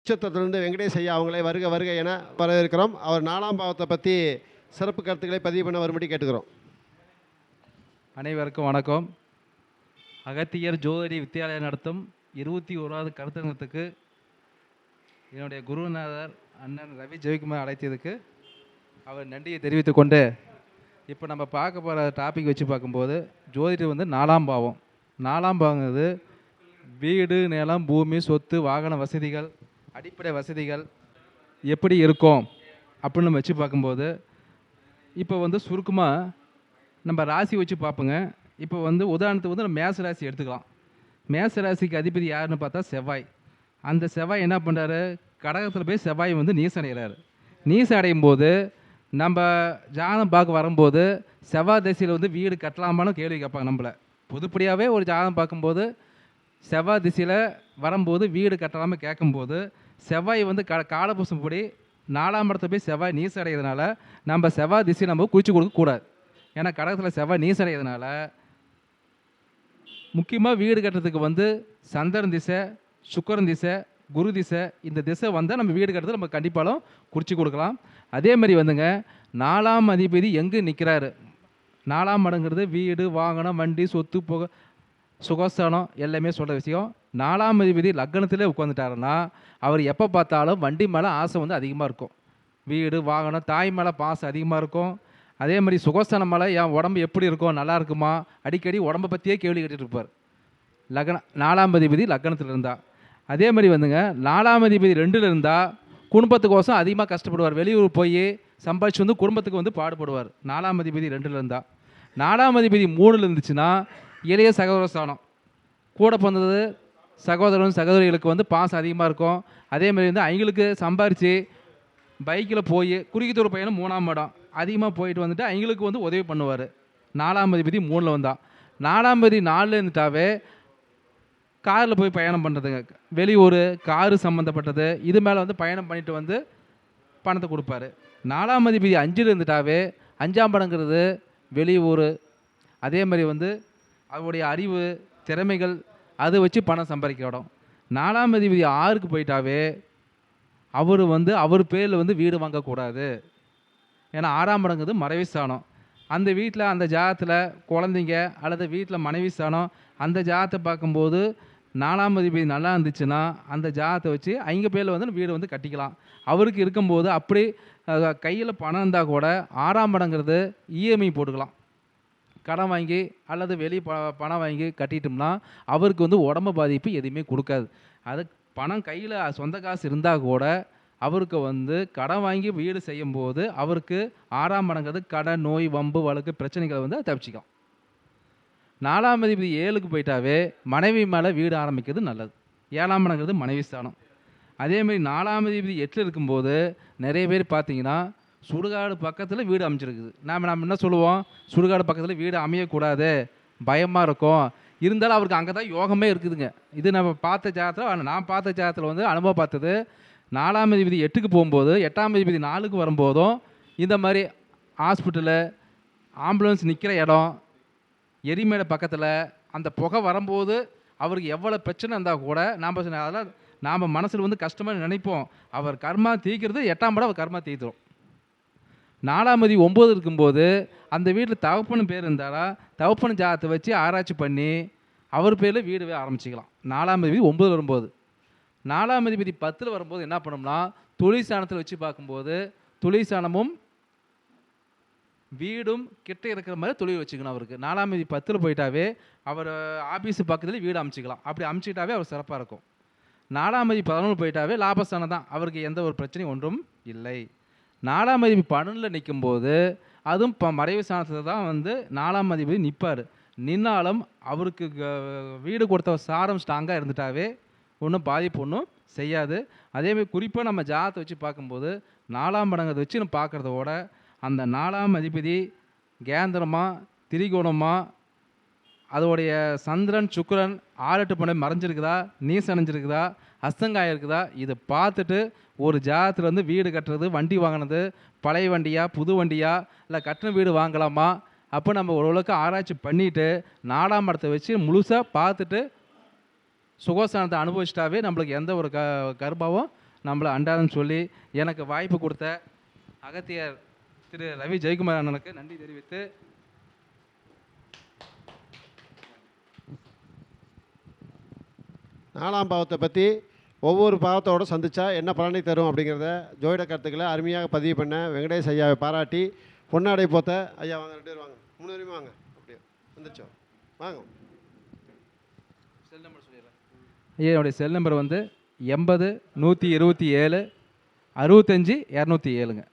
நட்சத்திரத்திலிருந்து வெங்கடேஷ் ஐயா அவங்களை வருக வருக என வரவேற்கிறோம். அவர் 4ஆம் பாவத்தை பற்றி சிறப்பு கருத்துக்களை பதிவு பண்ண வரும்படி கேட்டுக்கிறோம். அனைவருக்கும் வணக்கம். அகத்தியர் ஜோதிட வித்தியாலயம் நடத்தும் 21வது கருத்தரங்கத்துக்கு என்னுடைய குருநாதர் அண்ணன் ரவி ஜெயக்குமார் அழைத்ததுக்கு அவர் நன்றியை தெரிவித்து கொண்டு, இப்போ நம்ம பார்க்க போகிற டாபிக் வச்சு பார்க்கும்போது ஜோதிடம் வந்து 4ஆம் பாவம். 4ஆம் பாவங்கிறது வீடு, நிலம், பூமி, சொத்து, வாகன வசதிகள், அடிப்படை வசதிகள் எப்படி இருக்கும் அப்படின்னு நம்ம வச்சு பார்க்கும்போது, இப்போ வந்து சுருக்கமாக நம்ம ராசி வச்சு பார்ப்போங்க. இப்போ வந்து உதாரணத்துக்கு வந்து நம்ம மேச ராசி எடுத்துக்கலாம். மேச ராசிக்கு அதிபதி யாருன்னு பார்த்தா செவ்வாய். அந்த செவ்வாய் என்ன பண்ணுறாரு, கடகத்தில் போய் செவ்வாய் வந்து நீசம் அடைகிறாரு. நீசம் அடையும் போது நம்ம ஜாதகம் பார்க்க வரும்போது செவ்வாய் திசையில் வந்து வீடு கட்டலாமான்னு கேள்வி கேட்பாங்க நம்மளை. பொதுப்படியாகவே ஒரு ஜாதகம் பார்க்கும்போது செவ்வாய் திசையில் வரும்போது வீடு கட்டலாமல் கேட்கும்போது செவ்வாய் வந்து காலபுருஷன் படி 4ஆம் இடத்துல போய் செவ்வாய் நீசம் அடைகிறதுனால நம்ம செவ்வாய் திசை நம்ம குறித்து கொடுக்கக்கூடாது. ஏன்னா கடகத்தில் செவ்வாய் நீசம் அடைகிறதுனால முக்கியமாக வீடு கட்டுறதுக்கு வந்து சந்திரன் திசை, சுக்கிரன் திசை, குரு திசை, இந்த திசை வந்தால் நம்ம வீடு கட்டுறது நம்ம கண்டிப்பாலும் குறித்து கொடுக்கலாம். அதே மாதிரி வந்துங்க 4ஆம் அதிபதி எங்கே நிற்கிறாரு, 4ஆம் இடங்கிறது வீடு, வாகனம், வண்டி, சொத்து, புகை, சுகஸ்தானம் எல்லாமே சொல்கிற விஷயம். 4ஆம் அதிபதி லக்னத்திலே உட்காந்துட்டாருன்னா அவர் எப்போ பார்த்தாலும் வண்டி மேலே ஆசை வந்து அதிகமாக இருக்கும். வீடு, வாகனம், தாய் மேலே பாசம் அதிகமாக இருக்கும். அதே மாதிரி சுகஸ்தானம் மேலே என் உடம்பு எப்படி இருக்கும், நல்லா இருக்குமா, அடிக்கடி உடம்பை பற்றியே கேள்வி கேட்டுட்டு இருப்பார். 4ஆம் அதிபதி லக்னத்தில் இருந்தால். அதே மாதிரி வந்துங்க 4ஆம் அதிபதி 2ல் இருந்தால் குடும்பத்துக்கோசம் அதிகமாக கஷ்டப்படுவார். வெளியூர் போய் சம்பாதிச்சு வந்து குடும்பத்துக்கு வந்து பாடுபடுவார். 4ஆம் அதிபதி 2ல் இருந்தால். 4ஆம் அதிபதி 3ல் இருந்துச்சுன்னா இளைய சகோதர ஸ்தானம், கூட பிறந்தது சகோதரன் சகோதரிகளுக்கு வந்து பாசம் அதிகமாக இருக்கும். அதேமாதிரி வந்து அவங்களுக்கு சம்பாரித்து பைக்கில் போய் குறுகித்தூர் பையனும் 3ஆம் இடம் அதிகமாக போயிட்டு வந்துட்டு அவங்களுக்கு வந்து உதவி பண்ணுவார். 4ஆம் அதிபதி 3ல் வந்தால். 4ஆம் அதிபதி 4ல் இருந்துட்டாவே காரில் போய் பயணம் பண்ணுறதுங்க, வெளியூர் காரு சம்மந்தப்பட்டது இது மேலே வந்து பயணம் பண்ணிட்டு வந்து பணத்தை கொடுப்பாரு. 4ஆம் அதிபதி 5ல் இருந்துட்டாவே 5ஆம் இடங்கிறது வெளியூர், அதே மாதிரி வந்து அவருடைய அறிவு திறமைகள் அதை வச்சு பணம் சம்பாதிக்க இடம். 4ஆம் அதிபதி 6க்கு போயிட்டாவே அவர் வந்து அவர் பேரில் வந்து வீடு வாங்கக்கூடாது. ஏன்னா 6ஆம் இடங்கிறது மனைவி ஸ்தானம். அந்த வீட்டில் அந்த ஜாதத்தில் குழந்தைங்க அல்லது வீட்டில் மனைவி ஸ்தானம், அந்த ஜாதத்தை பார்க்கும்போது 4ஆம் அதிபதி நல்லா இருந்துச்சுன்னா அந்த ஜாதத்தை வச்சு அவங்க பேரில் வந்து வீடு வந்து கட்டிக்கலாம். அவருக்கு இருக்கும்போது அப்படி கையில் பணம் இருந்தால் கூட 6ஆம் இடங்கிறது இஎம்ஐ போட்டுக்கலாம். கடன் வாங்கி அல்லது வெளியே பணம் வாங்கி கட்டிட்டோம்னா அவருக்கு வந்து உடம்பு பாதிப்பு எதுவுமே கொடுக்காது. அது பணம் கையில் சொந்த காசு இருந்தால் கூட அவருக்கு வந்து கடன் வாங்கி வீடு செய்யும்போது அவருக்கு 6ஆம் இடங்கிறது கடன், நோய், வம்பு, வழக்கு, பிரச்சனைகளை வந்து தப்பிச்சிக்கலாம். 4ஆம் அதிபதி 7க்கு போயிட்டாவே மனைவி மேலே வீடு ஆரம்பிக்கிறது நல்லது. 7ஆம் இடங்கிறது மனைவி ஸ்தானம். அதேமாதிரி 4ஆம் அதிபதி 8ல் இருக்கும்போது நிறைய பேர் பார்த்தீங்கன்னா சுடுகாடு பக்கத்தில் வீடு அமைச்சிருக்குது. நாம் என்ன சொல்லுவோம், சுடுகாடு பக்கத்தில் வீடு அமையக்கூடாது, பயமாக இருக்கும். இருந்தாலும் அவருக்கு அங்கே தான் யோகமே இருக்குதுங்க. இது நம்ம பார்த்த ஜாதத்தில், நான் பார்த்த ஜாதத்தில் வந்து அனுபவம் பார்த்தது 4ஆம் அதிபதி 8க்கு போகும்போது 8ஆம் அதிபதி 4க்கு வரும்போதும் இந்த மாதிரி ஹாஸ்பிட்டலு, ஆம்புலன்ஸ் நிற்கிற இடம், எரிமேடை பக்கத்தில் அந்த புகை வரும்போது அவருக்கு எவ்வளோ பிரச்சனை இருந்தால் கூட அதெல்லாம் நாம் மனசில் வந்து கஷ்டமாக நினைப்போம். அவர் கர்மா தீர்க்கிறது 8ஆம் இடம் அவர் கர்மா தீர்த்துரும். 4ஆம் அதிபதி 9 இருக்கும்போது அந்த வீட்டில் தகப்பன் பேர் இருந்தாரா தகப்பன் ஜாதத்தை வச்சு ஆராய்ச்சி பண்ணி அவர் பேரில் வீடு ஆரம்பிச்சிக்கலாம். 4ஆம் அதிபதி 9ல் வரும்போது. 4ஆம் அதிபதி 10ல் வரும்போது என்ன பண்ணோம்னா தொழில் ஸ்தானத்தில் வச்சு பார்க்கும்போது தொழில் ஸ்தானமும் வீடும் கிட்ட இருக்கிற மாதிரி தொழில் வச்சுக்கணும். அவருக்கு 4ஆம் அதிபதி 10ல் போயிட்டாவே அவர் ஆஃபீஸு பக்கத்தில் வீடு அமைச்சிக்கலாம். அப்படி அமைச்சிக்கிட்டாவே அவர் சிறப்பாக இருக்கும். 4ஆம் அதிபதி 11 போயிட்டாவே லாபஸ்தானம் தான், அவருக்கு எந்த ஒரு பிரச்சனையும் ஒன்றும் இல்லை. 4ஆம் அதிபதி 12ல் நிற்கும்போது அதுவும் மறைவு ஸ்தானத்தில் தான் வந்து 4ஆம் அதிபதி நிற்பார். நின்னாலும் அவருக்கு வீடு கொடுத்த சாரம் ஸ்ட்ராங்காக இருந்துட்டாவே ஒன்றும் பாதிப்பு ஒன்றும் செய்யாது. அதேமாதிரி குறிப்பாக நம்ம ஜாதத்தை வச்சு பார்க்கும்போது 4ஆம் இடங்கிறத வச்சு நம்ம பார்க்குறதோட அந்த 4ஆம் அதிபதி கேந்திரமாக, திரிகோணமாக, அதோடைய சந்திரன், சுக்கிரன் 6-8 பணம் மறைஞ்சிருக்குதா, நீசம் அணிஞ்சிருக்குதா, அஸ்தங்காயம் இருக்குதா, இதை பார்த்துட்டு ஒரு ஜாதத்தில் வந்து வீடு கட்டுறது, வண்டி வாங்கினது பழைய வண்டியா புது வண்டியா இல்லை கட்டின வீடு வாங்கலாமா அப்போ நம்ம ஓரளவுக்கு ஆராய்ச்சி பண்ணிவிட்டு 4ஆம் இடத்தை வச்சு முழுசாக பார்த்துட்டு சுகஸ்தானத்தை அனுபவிச்சிட்டாவே நம்மளுக்கு எந்த ஒரு கர்மாவும் நம்மளை அண்டாதுன்னு சொல்லி எனக்கு வாய்ப்பு கொடுத்த அகத்தியர் திரு ரவி ஜெயக்குமார் அண்ணனுக்கு நன்றி தெரிவித்து, நாலாம் பாவத்தை பற்றி ஒவ்வொரு பாவத்தோடு சந்திச்சா என்ன பலனை தரும் அப்படிங்கிறத ஜோதிட கருத்துக்களை அருமையாக பதிவு பண்ண வெங்கடேஷ் ஐயாவை பாராட்டி பொன்னாடை போத்த ஐயா வாங்க, 2 பேர் வாங்க, 3 பேருமே வாங்க, அப்படியே வந்துச்சோம் வாங்க. செல் நம்பர் சொல்லிடுறேன். ஐயா என்னுடைய செல் நம்பர் வந்து 80 127 65 207ங்க.